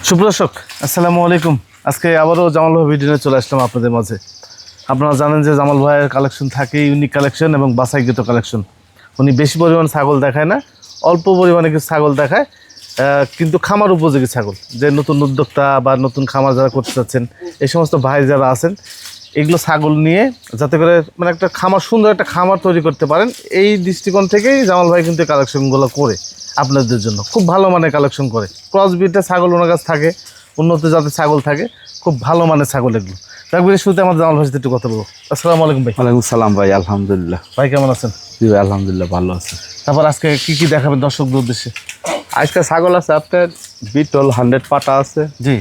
সুপ্রদর্শক আসসালামু আলাইকুম। আজকে আবারও জামাল ভাই ভিডিও নিয়ে চলে আসলাম আপনাদের মাঝে। আপনারা জানেন যে জামাল ভাইয়ের কালেকশন থাকে ইউনিক কালেকশন এবং বাছাইকৃত কালেকশন। উনি বেশি পরিমাণ ছাগল দেখায় না, অল্প পরিমাণে কিছু ছাগল দেখায়, কিন্তু খামার উপযোগী ছাগল। যে নতুন উদ্যোক্তা বা নতুন খামার যারা করতে চাচ্ছেন, এই সমস্ত ভাই যারা আছেন, এগুলো ছাগল নিয়ে যাতে করে মানে একটা খামার, সুন্দর একটা খামার তৈরি করতে পারেন, এই দৃষ্টিকোণ থেকেই জামাল ভাই কিন্তু কালেকশনগুলো করে আপনাদের জন্য। খুব ভালো মানের কালেকশন করে। ক্রস ব্রিডের ছাগল ওনার কাছে থাকে, উন্নত জাতের ছাগল থাকে, খুব ভালো মানের ছাগল এগুলো। তারপরে শুরুতে আমাদের জামাল ভাই সাথে একটু কথা বলবো। আসসালামু আলাইকুম ভাই। ওয়ালাইকুম সালাম ভাই, আলহামদুলিল্লাহ। ভাই কেমন আছেন? জি ভাই, আলহামদুলিল্লাহ ভালো আছে। তারপর আজকে কি দেখাবেন দর্শকদের উদ্দেশ্যে? আজকে ছাগল আছে আপনার বিটল 100 পাটা আছে, জি।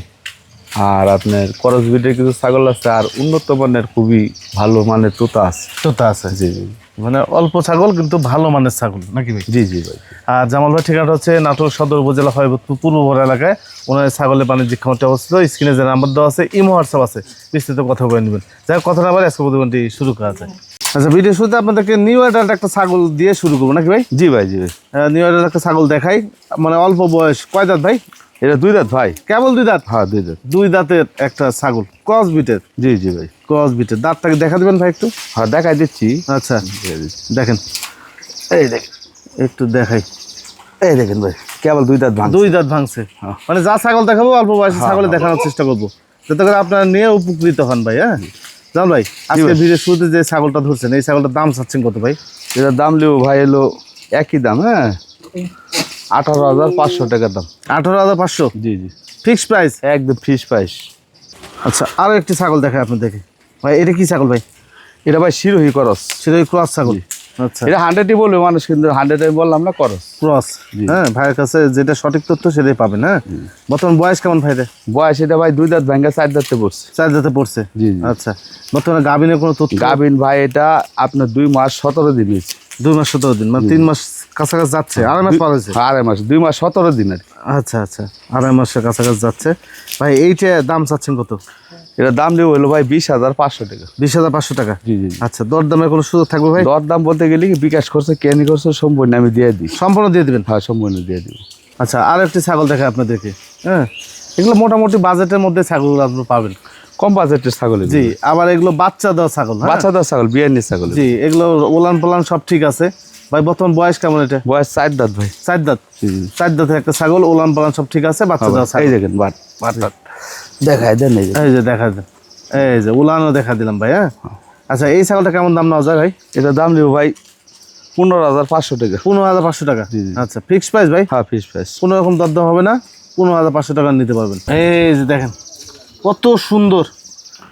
আর আপনার করস বিটের কিছু ছাগল আছে, আর উন্নত মানের খুবই ভালো মানের তোতা আছে। তোতা আছে, জি জি, মানে অল্প ছাগল কিন্তু ভালো মানের ছাগল নাকি ভাই? জি জি ভাই। আর জামাল ভাই ঠিকানাটা হচ্ছে নাটোর সদর উপজেলা হবিবপুর পূর্ব বড় এলাকায়। ওনার ছাগলের বাণিজ্যিক খামারটি অবস্থিত। স্ক্রিনে যে নাম্বার দেওয়া আছে, ইমো হোয়াটসঅ্যাপ আছে, বিস্তৃত কথা বলে নেবেন। যাই হোক, কথা না বলে আজকে প্রতিদিনটি শুরু করা যায়। আচ্ছা, ভিডিও শুরুতে আপনাদেরকে নিউ অ্যাডাল্ট একটা ছাগল দিয়ে শুরু করবো নাকি ভাই? জি ভাই, জি ভাই। নিউ অ্যাডাল্ট একটা ছাগল দেখাই, মানে অল্প বয়স। কয় দাঁত ভাই? এটা 2 দাঁত ভাই। কেবল 2 দাঁত? হ্যাঁ 2 দাঁত। 2 দাঁতের একটা ছাগল, ক্রস বিটের। জি জি ভাই। ক্রস বিটের দাঁতটাকে দেখা দেবেন ভাই একটু? হ্যাঁ দেখাই দিচ্ছি। আচ্ছা দেখাই দিচ্ছি। দেখেন, এই দেখেন, একটু দেখাই। এই দেখেন ভাই, কেবল 2 দাঁত ভাঙছে। 2 দাঁত ভাঙছে। মানে যা ছাগল দেখাবো অল্প বয়সে ছাগলে দেখানোর চেষ্টা করবো, যাতে করে আপনারা নিয়ে উপকৃত হন ভাই। হ্যাঁ জান ভাই, আজকে ভিডিও শুরুতে যে ছাগলটা ধরছেন, এই ছাগলটার দাম চাচ্ছেন কত ভাই? এটার দাম লিও ভাই এলো একই দাম, হ্যাঁ 18,500 টাকা দাম। 18,500? জি জি, ফিক্সড প্রাইস? একদম ফিক্স প্রাইস। আচ্ছা, আরও একটি ছাগল দেখায় আপনি দেখে ভাই। এটা কি ছাগল ভাই? এটা ভাই শিরোহী করস। সেটা ক্রস ছাগল? আচ্ছা, এটা 100ই বলবে মানুষ, কিন্তু 100 আমি বললাম না, করস ক্রস। হ্যাঁ, ভাইয়ের কাছে যেটা সঠিক তথ্য সেটাই পাবেন। হ্যাঁ, বর্তমান বয়স কেমন ভাই? বয়স এটা ভাই 2 দাঁত ভাঙ্গা 4 দাঁতে পড়ছে। 4 দাঁতে পড়ছে? জি জি। আচ্ছা, বর্তমানে গাভিনের কোনো তথ্য? গাভিন ভাই এটা আপনার 2 মাস 17 দিন হয়েছে। 2 মাস 17 দিন, মানে 3 মাস কাছাকাছি যাচ্ছে। 2.5 মাস পার হয়েছে? 2.5 মাস, 2 মাস 17 দিন আর কি। আচ্ছা আচ্ছা, 2.5 মাসের কাছাকাছি যাচ্ছে ভাই। এইটা দাম চাচ্ছেন কত? এটা দাম দিয়ে হলো ভাই 20,500 টাকা। 20,500 টাকা? জি জি। আচ্ছা, দরদামের কোনো সুযোগ থাকবে ভাই? দর দাম বলতে গেলে কি বিকাশ করছে, কেনি করছে, সম্পূর্ণ আমি দিয়ে দিই। সম্পূর্ণ দিয়ে দিবেন? হ্যাঁ সম্পূর্ণ দিয়ে দিই। আচ্ছা, আর একটি ছাগল দেখে আপনাদেরকে। হ্যাঁ, এগুলো মোটামুটি বাজেটের মধ্যে ছাগল আপনি পাবেন, কম বাজেটের ছাগল। জি। আবার এগুলো বাচ্চা দেওয়া ছাগল? বাচ্চা দেওয়া ছাগল, বিয়ানি ছাগল। জি, এগুলো ওলান পালান সব ঠিক আছে ভাই। বর্তমান বয়স কেমন এটা? বয়স 4 দাঁত ভাই। 4 দাঁত? জি জি। 4 দাঁতের একটা ছাগল, ওলান পালান সব ঠিক আছে, বাচ্চা দেওয়া এই ছাগল। দেখেন বাট বাট দেখাই দেন। এই যে দেখা যায়, এই যে উলানও দেখা দিলাম ভাই। হ্যাঁ, আচ্ছা, এই ছাগলটা কেমন দাম নেওয়া যায় ভাই? এটা দাম লিও ভাই 15,500 টাকা। 15,500 টাকা? জি জি। আচ্ছা, ফিক্সড প্রাইস ভাই? হ্যাঁ ফিক্স প্রাইস। কোনো রকম দরদাম হবে না? 15,500 টাকা নিতে পারবেন। এই যে দেখেন, কত সুন্দর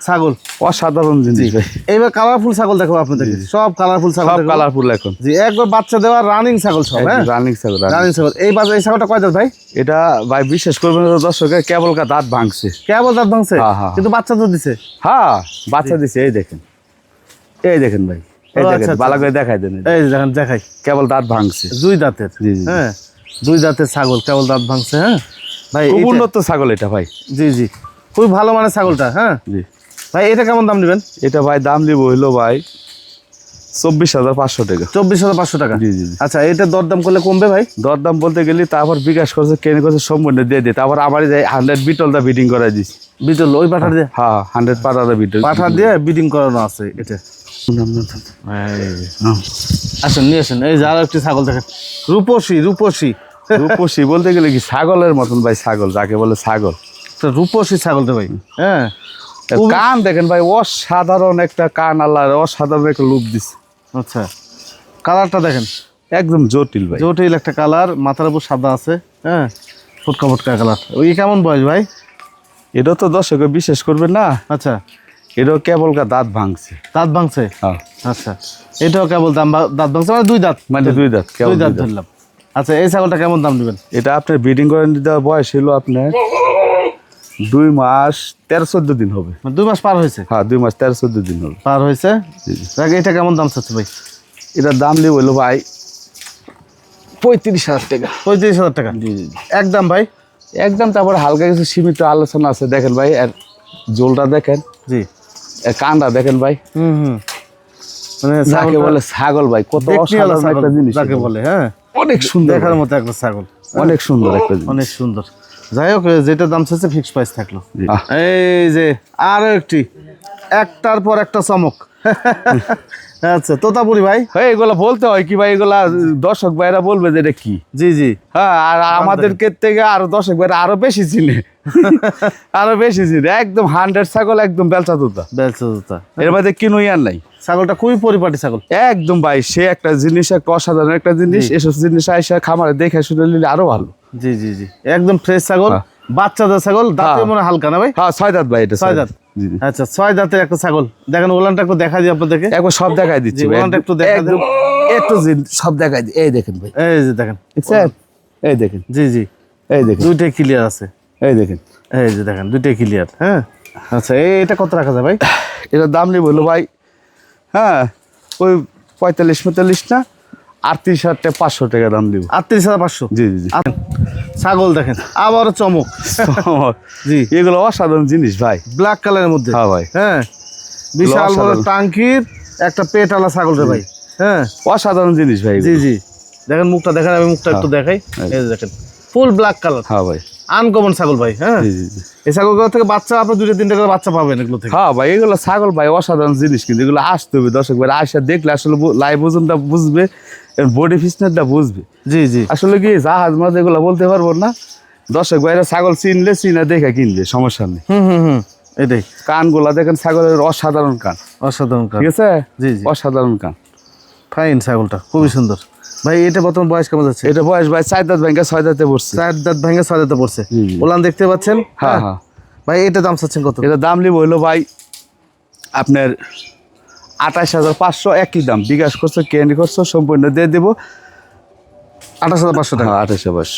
ছাগল, অসাধারণ জিনিস ভাই। এইবার কালারফুল ছাগল দেখো আপনাদের, সব কালারফুল ছাগল সব দেখো। কালারফুল এখন। জি, একবার বাচ্চা দেওয়া রানিং ছাগল সব। হ্যাঁ, রানিং ছাগল। রানিং ছাগল। এই ছাগলটা কয় দাঁত ভাই? এটা ভাই বিশ্বাস করবেন না দর্শকের, কেবল দাঁত ভাঙছে। কেবল দাঁত ভাঙছে? হ্যাঁ, হ্যাঁ। কিন্তু বাচ্চা তো দিছে? হ্যাঁ বাচ্চা দিছে। এই দেখেন, এই দেখেন ভাই, এই ও, দেখেন, আচ্ছা, ভালো করে দেখাই দেন। এই যে দেখেন, দেখাই। কেবল দাঁত ভাঙছে। 2 দাঁতের? জি জি। হ্যাঁ, 2 দাঁতের ছাগল, কেবল দাঁত ভাঙছে। হ্যাঁ ভাই, খুব উন্নত ছাগল এটা ভাই। জি জি, খুবই ভালো মানের ছাগলটা। হ্যাঁ জি ভাই, এটা কেমন দাম নেবেন? এটা ভাই দাম দিব হইলো ভাই 24,500 টাকা। 24,500 টাকা? জি জি জি। আচ্ছা, এটা দরদাম করলে কমবে ভাই? দরদাম বলতে গেলে তারপর বিকাশ করছে, কেন করছে, সম্পূর্ণ দিয়ে দিই। তারপর আমার 100 বিটল দা বিডিং করা দিছি। বিটল ওই পাঠা দিয়ে? হ্যাঁ 100 পাটা বিটল পাঠা দিয়ে বিডিং করানো আছে এটা। আসেন, নিয়ে আসেন। এই যে আরো একটি ছাগল দেখেন, রূপসী। রূপসী রূপসী বলতে গেলে কি ছাগলের মতন ভাই, ছাগল যাকে বলে ছাগল। রূপসী ছাগলটা ভাই। হ্যাঁ, কান দেখেন ভাই, অসাধারণ একটা কান, আল্লাহ অসাধারণ একটা লুক দিছে। আচ্ছা, কালারটা দেখেন, একদম জটিল ভাই, জটিল একটা কালার। মাথার উপর সাদা আছে। হ্যাঁ, ফুটকা ফুটকা কালার। ওই কেমন বয়স ভাই? এটা তো দর্শকে বিশ্বাস করবেন না, আচ্ছা, এটাও কেবল দাঁত ভাঙছে। দাঁত ভাঙছে? হ্যাঁ। আচ্ছা, এটাও কেবল দাঁত ভাঙছে, মানে 2 দাঁত? মানে 2 দাঁত, কেবল 2 দাঁত ধরলাম। আচ্ছা, এই ছাগলটা কেমন দাম দিবেন? এটা আপনার ব্রিডিং করে দেওয়ার বয়স হলো আপনার 2 মাস 13-14 দিন হবে। 2 মাস পার হয়েছে? হ্যাঁ 2 মাস 13-14 দিন হবে। পার হয়েছে। এটা কেমন দাম চাচ্ছে ভাই? এটার দাম লিয়ে হইলো ভাই 35,000 টাকা। 35,000 টাকা? জি জি। একদম ভাই? একদম। তারপরে হালকা কিছু সীমিত আলোচনা আছে। দেখেন ভাই, আর জোলটা দেখেন, জি, এর কানটা দেখেন ভাই। মানে যাকে বলে ছাগল ভাই, কত অসাধারণ একটা জিনিস যাকে বলে। হ্যাঁ, অনেক সুন্দর দেখার মতো একটা ছাগল, অনেক সুন্দর একটা জিনিস। অনেক সুন্দর। যাই হোক, যেটা দাম চাচ্ছে ফিক্স প্রাইস থাকলো। আহ। এই যে আরো একটার পর একটা চমক। আচ্ছা তোতাপুরি ভাই। হ্যাঁ, এগুলা বলতে হয় কি ভাই, এগুলা দর্শক ভাইরা বলবে যে এটা কি। জি জি। হ্যাঁ, আর আমাদেরকে থেকে আরো দর্শক ভাইরা আরো বেশি চিনে, আরো বেশি চিনে। একদম 100 ছাগল, একদম বেলচা দুধা। বেলচা জুতা। এর মধ্যে কিনুই আর নাই। ছাগলটা খুবই পরিপাটি ছাগল। একদম ভাই, সে একটা জিনিস, একটা অসাধারণ একটা জিনিস। এসব জিনিস আইসা খামারে দেখে শুনে নিলে আরো ভালো। জি জি জি, একদম ফ্রেশ ছাগল, হ্যাঁ। বাচ্চাদের ছাগল, দাঁতে হ্যাঁ। মনে হয় হালকা না ভাই? হ্যাঁ, 6 দাঁত ভাই, এটা 6 দাঁত। জি জি। আচ্ছা 6 দাঁতের একটা ছাগল। দেখেন ওলানটা একটু দেখা দিই আপনাদেরকে। একবার সব দেখাই দিচ্ছি জি, ভাই, ওলানটা একটু দেখা দেন। একদম একটু সব দেখাই দিই। এই দেখেন ভাই, এই যে দেখেন। দেখছেন? এই দেখেন, জি জি, এই দেখেন, দুইটাই ক্লিয়ার আছে। এই দেখেন। এই যে দেখেন দুইটাই ক্লিয়ার। হ্যাঁ আচ্ছা, এটা কত রাখা যায় ভাই? এটার দাম নেই বললো ভাই, হ্যাঁ ওই 45-45 না, 38,500 টাকা দাম দিব। 38,500। জি জি জি। ছাগল দেখেন আবারও চমক। জি, এগুলো অসাধারণ জিনিস ভাই। ব্ল্যাক কালারের মধ্যে। হ্যাঁ ভাই, হ্যাঁ, বিশাল বড় অসাধারণ। টাঙ্কির একটা পেটালা ছাগল রে ভাই। হ্যাঁ অসাধারণ জিনিস ভাই জি এগুলো। জি, দেখেন মুখটা দেখেন, আমি মুখটা একটু দেখাই। এই যে দেখেন ফুল ব্ল্যাক কালার, হ্যাঁ ভাই, আনকমন ছাগল ভাই। হ্যাঁ, জি জি জি। এই ছাগলগুলো থেকে বাচ্চা আপনি 2-3টা করে বাচ্চা পাবেন এগুলো থেকে। হ্যাঁ ভাই, এগুলো ছাগল ভাই অসাধারণ জিনিস, কিন্তু এগুলো আসতে হবে দর্শক ভাই, আসা দেখলে আসলে লাইভ ওজনটা বুঝবে, বডি ফিটনেসটা বুঝবে। জি জি, আসলে কি জাহাজ মাছ এগুলো বলতে পারবো না। দর্শক ভাইরা ছাগল চিনলে চিনা দেখে কিনবে, সমস্যা নেই। হুম, এটাই। কানগুলা দেখেন ছাগলের, অসাধারণ কান, অসাধারণ কাজ। ঠিক আছে? জি জি, অসাধারণ কান। ফাইন ছাগলটা খুবই সুন্দর ভাই। এটা বর্তমান বয়স কেমন যাচ্ছে? এটা বয়স ভাই 4 দাঁত ভেঙে 6 দাঁতে পড়ছে। 4 দাঁত ভেঙে 6 দাঁতে পড়ছে। জি, জি। ওলান দেখতে পাচ্ছেন? হ্যাঁ হ্যাঁ। ভাই এটা দাম চাচ্ছেন কত? এটা দাম নিব হইলো ভাই আপনার 28,500, একই দাম। বিকাশ করছো, কেন্দ্র করছো, সম্পূর্ণ দিয়ে দেবো 28,500 টাকা। হ্যাঁ, 28,500।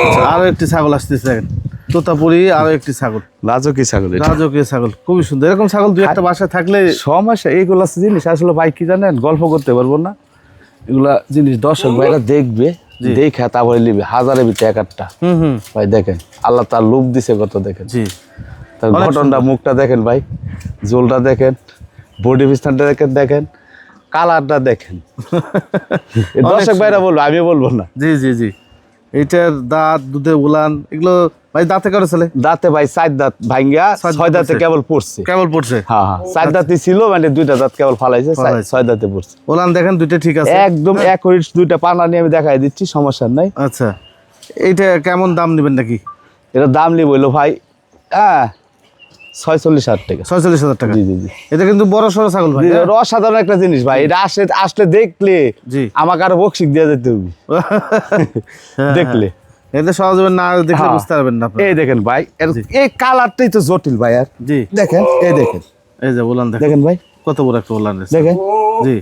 আচ্ছা, আরো একটি ছাগল আসতেছে দেখেন, তোতাপুরি। আরো একটি ছাগল, লাজকি ছাগল এটা। রাজকীয় ছাগল, খুবই সুন্দর। এরকম ছাগল দুই একটা বাসায় থাকলে সমস্যা এইগুলা জিনিস আসলে ভাই কি জানেন, গল্প করতে পারবো না। এগুলা জিনিস দর্শক ভাইরা দেখবে, দেখে তারপরে নিবে। হাজারের ভিতরে এক একটা হুম ভাই। দেখেন আল্লাহ তার লোভ দিছে কত, দেখেন জি, তার অনেক ঘটনটা, মুখটা দেখেন ভাই, জোলটা দেখেন, বডি পিস্তানটা দেখেন, দেখেন কালারটা দেখেন। এই দর্শক ভাইরা বলবো, আমি বলবো না। জি জি জি, এইটার দাঁত, দুধের উলান, এগুলো ভাই দাঁতে করে চলে? দাঁতে ভাই 4 দাঁত ভাঙ্গা, 6 দাঁতে কেবল পড়ছে। কেবল পড়ছে? হ্যাঁ হ্যাঁ, 4 দাঁতই ছিল, মানে 2টা দাঁত কেবল ফালাইছে, 6 দাঁতে পড়ছে। ওলান দেখেন দুইটা ঠিক আছে একদম অ্যাকুরেট 2টা পানা নিয়ে আমি দেখাই দিচ্ছি, সমস্যা নাই। আচ্ছা, এইটা কেমন দাম নেবেন নাকি? এটা দাম নিয়ে বললো ভাই, হ্যাঁ 46,000 টাকা। 46,000 টাকা। জি জি জি। এটা কিন্তু বড় সড়ো ছাগল ভাই। এটা অসাধারণ একটা জিনিস ভাই। এটা আসলে দেখলে জি, আমাকে আরো বকশিক দিয়ে যেতে হবে দেখলে। এটা সহজে না দেখলে হ্যাঁ। বুঝতে পারবেন না আপনি। এই দেখেন ভাই, এই কালারটাই তো জটিল ভাই। আর জি, দেখেন, এই দেখেন, এই যে ওলান দেখেন, দেখেন ভাই, কত বড় একটা ওলান আছে। দেখেন, জি,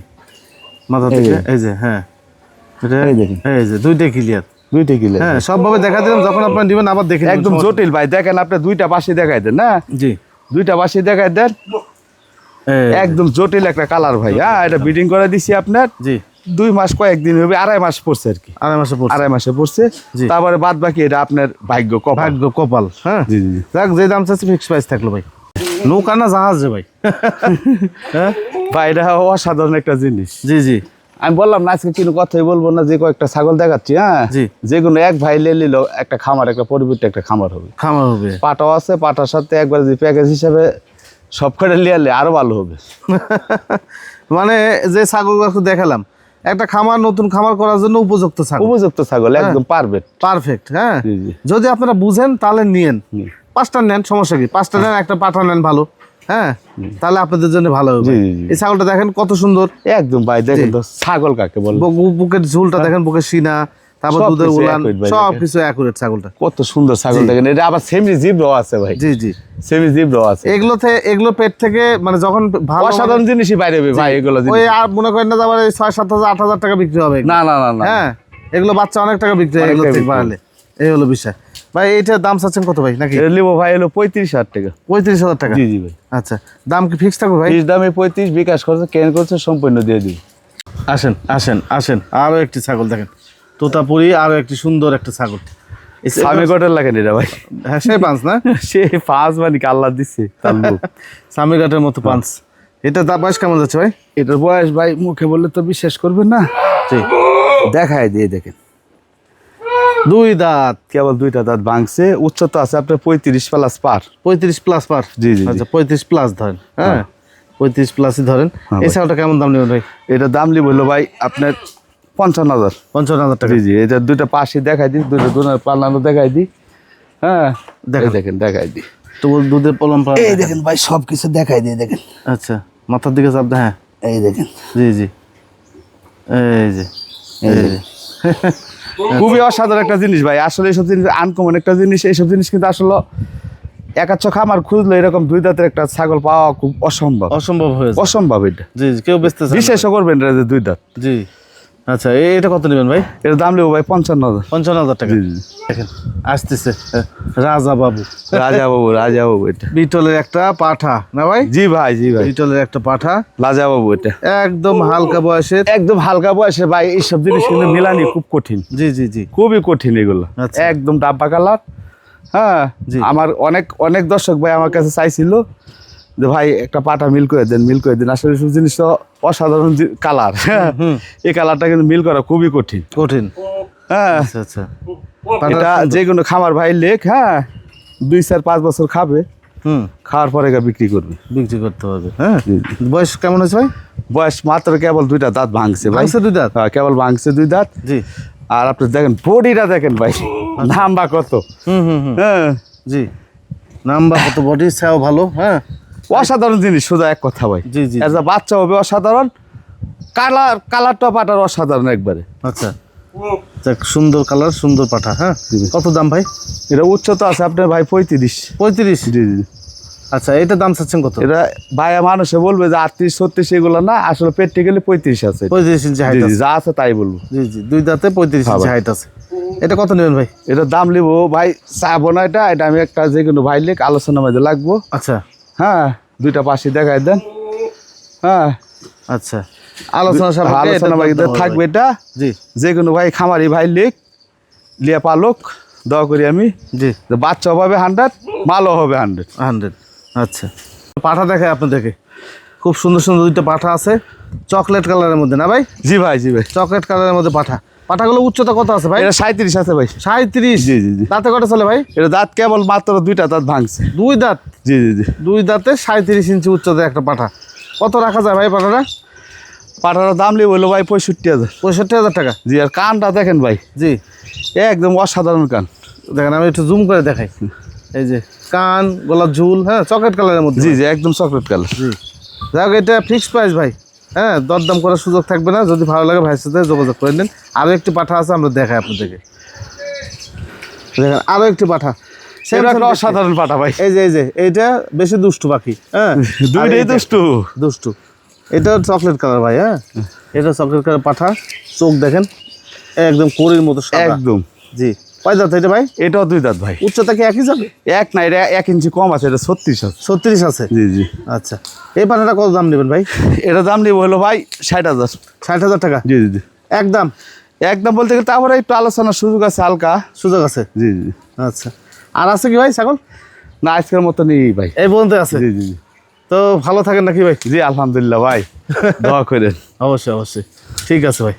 মাথা এই থেকে যে। এই যে, হ্যাঁ এটা এই দেখেন, এই যে দুইটাই ক্লিয়ার। দুইটা কিলো। হ্যাঁ, সবভাবে দেখা দিলাম, যখন আপনি দিবেন আবার দেখে নেবেন, একদম সমস্যা জটিল ভাই। দেখেন আপনি 2টা বাসি দেখাই দেন না, নেই। জি, 2টা বাসি দেখাই দেন, এই একদম জটিল একটা কালার ভাই। হ্যাঁ, এটা বিডিং করে দিছি আপনার জি, 2 মাস কয়েকদিন হবে, 2.5 মাস পড়ছে আর কি। 2.5 মাসে পড়ছে। 2.5 মাসে পড়ছে। জি। তারপরে বাদ বাকি এটা আপনার ভাগ্য, কপাল। ভাগ্য, কপাল। হ্যাঁ, জি জি জি। যাক, যে দাম চাচ্ছে ফিক্স প্রাইস থাকলো ভাই। নৌকা না জাহাজ রে ভাই? হ্যাঁ ভাই, এটা অসাধারণ একটা জিনিস। জি জি আমি বললাম না আজকে কোনো কথাই বলবো না, যে কয়েকটা ছাগল দেখাচ্ছি। হ্যাঁ, জি। যে কোনো এক ভাই নিল একটা খামার, একটা পরিবর্তে একটা খামার হবে। খামার হবে। পাটাও আছে, পাটার সাথে একবার যদি প্যাকেজ হিসাবে সব কটা লিয়ালে আরো ভালো হবে। মানে যে ছাগলগুলো দেখালাম, একটা খামার, নতুন খামার করার জন্য উপযুক্ত ছাগল, উপযুক্ত ছাগল, একদম পারফেক্ট। পারফেক্ট। হ্যাঁ, জি জি। যদি আপনারা বুঝেন তাহলে নিয়েন। হুম। 5টা নেন, সমস্যা কি? 5টা নেন, একটা পাঠা নেন ভালো। হ্যাঁ, তাহলে আপনাদের জন্য ভালো হবে। জি, জি, জি। এই ছাগলটা দেখেন কত সুন্দর। একদম ভাই, দেখেন তো ছাগল কাকে বলে। বুকের ঝুলটা দেখেন, বুকের সিনা, তারপর সব দুধের কিছু উলান, accurate ভাই, সব দেখেন। কিছু অ্যাকুরেট ছাগলটা। কত সুন্দর ছাগল, জি। দেখেন। এটা আবার সেমি জিব্রাও আছে ভাই, জি জি, সেমি জিব্রাও আছে। এগুলো পেট থেকে মানে যখন ভালো অসাধারণ জিনিসই বাইরে হবে ভাই, এগুলো ওই জিনিস। আর মনে করেন না যে আবার 6,000, 7,000, 8,000 টাকা বিক্রি হবে। না না না না। হ্যাঁ, এগুলো বাচ্চা অনেক টাকা বিক্রি হয় অনেক এগুলো টাকা থেকে বিক্রি বাড়ালে। এই হলো বিষয় ভাই। এইটার দাম চাচ্ছেন কত ভাই নাকি? এটা নিবো ভাই হলো 35,000 টাকা। 35,000 টাকা। জি জি ভাই। আচ্ছা, দাম কি ফিক্স থাকবে ভাই? ফিস দামে 35, বিকাশ করছে, কেন করছে, সম্পূর্ণ দিয়ে দিই। আসেন আসেন আসেন, আরো একটি ছাগল দেখেন, তোতাপুরি। আরো একটি সুন্দর একটা ছাগল। স্বামী কটার লাগেন এটা ভাই? হ্যাঁ, সে পাঁচ না? সে 5 মানে কি আল্লাহ দিচ্ছে তার লোক। সামিরঘাটের মতো পাঁচ। এটা দাম বয়স কেমন যাচ্ছে ভাই? এটার বয়স ভাই মুখে বললে তো বিশ্বাস করবেন না, জি, দেখায় দিয়ে দেখেন। দুই দাঁত, কেবল দুইটা দাঁত ভাঙছে। উচ্চতা আছে আপনার 35+ পার। 35+ পার। জি, জি, জি। আচ্ছা 35+ ধরেন, হ্যাঁ 35+ই ধরেন। হ্যাঁ এই ভাই। ছাগলটা কেমন দাম নেবেন ভাই? এটা দাম লি বললো ভাই আপনার 55,000। 55,000 টাকা। জি জি, এটা দুইটা পাশে দেখাই দিই, দুইটা দুনার পাল্লানো দেখাই দিই। হ্যাঁ দেখান। দেখেন দেখাই দিই। তো দুধের পলম পাড়া এই দেখেন ভাই সব কিছু দেখাই দিই দেখেন। আচ্ছা মাথার দিকে চাপ দেন, হ্যাঁ এই দেখেন জি জি, এই যে এই যে। খুবই অসাধারণ একটা জিনিস ভাই, আসলে এইসব জিনিস আনকমন একটা জিনিস। এইসব জিনিস কিন্তু আসলে একাচ্ছ খামার খুঁজলে এরকম দুই দাঁতের একটা ছাগল পাওয়া খুব অসম্ভব। অসম্ভব হয়েছে। অসম্ভব এটা, জি জি, কেউ বেচতে চায় না। বিশ্বাস করবেন এটা যে দুই দাঁত। জি আচ্ছা, এটা কত নেবেন ভাই? এর দাম নেবো ভাই 55,000। 55,000 টাকা। জি জি। দেখেন আসতেছে রাজা বাবু, রাজা বাবু এটা। বিটলের একটা পাঠা না ভাই? জি ভাই, জি ভাই, বিটলের একটা পাঠা, রাজা বাবু এটা। একদম হালকা বয়সের। একদম হালকা বয়সে ভাই, এইসব জিনিস কিন্তু মেলানি খুব কঠিন, জি জি জি, খুবই কঠিন এগুলো। আচ্ছা। একদম ডাব্বা কালার। হ্যাঁ জি। আমার অনেক অনেক দর্শক ভাই আমার কাছে চাইছিল যে ভাই একটা পাটা মিল করে দেন, মিল করে দেন। আসলে সব জিনিস তো অসাধারণ কালার। এই কালারটা কিন্তু মিল করা খুবই কঠিন। কঠিন। হ্যাঁ আচ্ছা আচ্ছা, এটা যে কোনো খামার ভাই লেখ, হ্যাঁ 2-4-5 বছর খাবে, খাওয়ার পরে এটা বিক্রি করবে। বিক্রি করতে হবে। হ্যাঁ জি, বয়স কেমন হয়েছে ভাই? বয়স মাত্র কেবল দুইটা দাঁত ভাঙছে ভাই। ভাঙছে দুই দাঁত? হ্যাঁ কেবল ভাঙছে দুই দাঁত। জি। আর আপনি দেখেন বডিটা দেখেন ভাই, নাম্বা কত। হ্যাঁ জি, নাম্বার কত, বডি ছাও ভালো। হ্যাঁ অসাধারণ জিনিস, সোজা এক কথা ভাই। জি, জি, এজ বাচ্চা হবে অসাধারণ, কালারটা পাটার অসাধারণ একবারে। আচ্ছা যাক, সুন্দর কালার, সুন্দর পাঠা। হ্যাঁ কত দাম ভাই? এটা উচ্চতা আছে আপনার ভাই 35। 35? জি জি। আচ্ছা এটা দাম চাচ্ছেন কত? এটা ভাইয়া মানুষে বলবে যে 38-36 এগুলো না, আসলে প্র্যাকটিক্যালি 35 আছে। 35 ইঞ্চি হাইট জি জি, আছে। যা আছে তাই বলবো। জি জি, দুই দাঁতে 35 হ্যাঁ ইঞ্চি ভাই। হাইট আছে। এটা কত নেবেন ভাই? এটা দাম নিব ভাই, চাবো না এটা, এটা আমি একটা যে কোনো ভাই লেখ আলোচনা মধ্যে লাগবো। আচ্ছা হ্যাঁ দুইটা পাশে দেখাই দেন। হ্যাঁ আচ্ছা, আলোচনা সাপেক্ষে এটা আলোচনা মধ্যে দরদাম হবে থাকবে ভাই। এটা। জি যে কোনো ভাই খামারি ভাই লেখ লিয়া পালক, দোয়া করি আমি জি, যে বাচ্চা হবে 100, মালও হবে 100। 100। আচ্ছা পাঠা দেখায় আপনাদেরকে, খুব সুন্দর সুন্দর দুইটা পাঠা আছে চকলেট কালারের মধ্যে না ভাই? জি ভাই, জি ভাই। চকলেট কালারের মধ্যে পাঠা। পাঠাগুলো উচ্চতা কত আছে ভাই? এটা 37 আছে ভাই। 37? জি জি জি। দাঁতে কটা চলে ভাই? এটা দাঁত কেবল মাত্র দুইটা দাঁত ভাঙছে। দুই দাঁত? জি জি জি। দুই দাঁতে 37 ইঞ্চি উচ্চতা একটা পাঠা। কত রাখা যায় ভাই পাঠাটা? পাটার দাম নিয়ে বললো ভাই 65,000। 65,000 টাকা? জি। আর কানটা দেখেন ভাই, জি একদম অসাধারণ কান। দেখেন, আমি একটু জুম করে দেখাই। এই যে কান, গলার ঝুল, হ্যাঁ চকলেট কালারের মধ্যে। জি জি, একদম চকলেট কালার। জি যাই হোক, এটা ফিক্সড প্রাইস ভাই। হ্যাঁ দরদাম করার সুযোগ থাকবে না, যদি ভালো লাগে ভাইয়ের সাথে যোগাযোগ করে নিন। আরও একটি পাঠা আছে, আমরা দেখাই আপনাদেরকে। দেখেন আরও একটি পাঠা, এটা একটা অসাধারণ পাটা ভাই। এই যে এইটা বেশি দুষ্টু পাখি। হ্যাঁ দুইটাই দুষ্টু। দুষ্টু। এটা চকলেট কালার ভাই। হ্যাঁ এটা চকলেট কালার পাঠা, চোখ দেখেন একদম কোরির মতো সাদা। একদম। জি, কয় দাঁত এটা ভাই? এটাও দুই দাঁত ভাই। উচ্চতা কি একই যাবে? এক না, এটা 1 ইঞ্চি কম আছে, এটা 36 আছে। 36 আছে? জি জি। আচ্ছা, এই পাঠাটা কত দাম নেবেন ভাই? এটা দাম নিব হলো ভাই 60,000। 60,000 টাকা জি জি জি। একদম? একদম বলতে গেলে তারপরে একটু আলোচনার সুযোগ আছে হালকা। সুযোগ আছে? জি জি। আচ্ছা, আর আছে কি ভাই ছাগল? না আজকের মতো নেই ভাই। এই পর্যন্ত আছে? জি জি জি। তো ভালো থাকেন নাকি ভাই? জি আলহামদুলিল্লাহ ভাই, দোয়া করেন। অবশ্যই অবশ্যই, ঠিক আছে ভাই।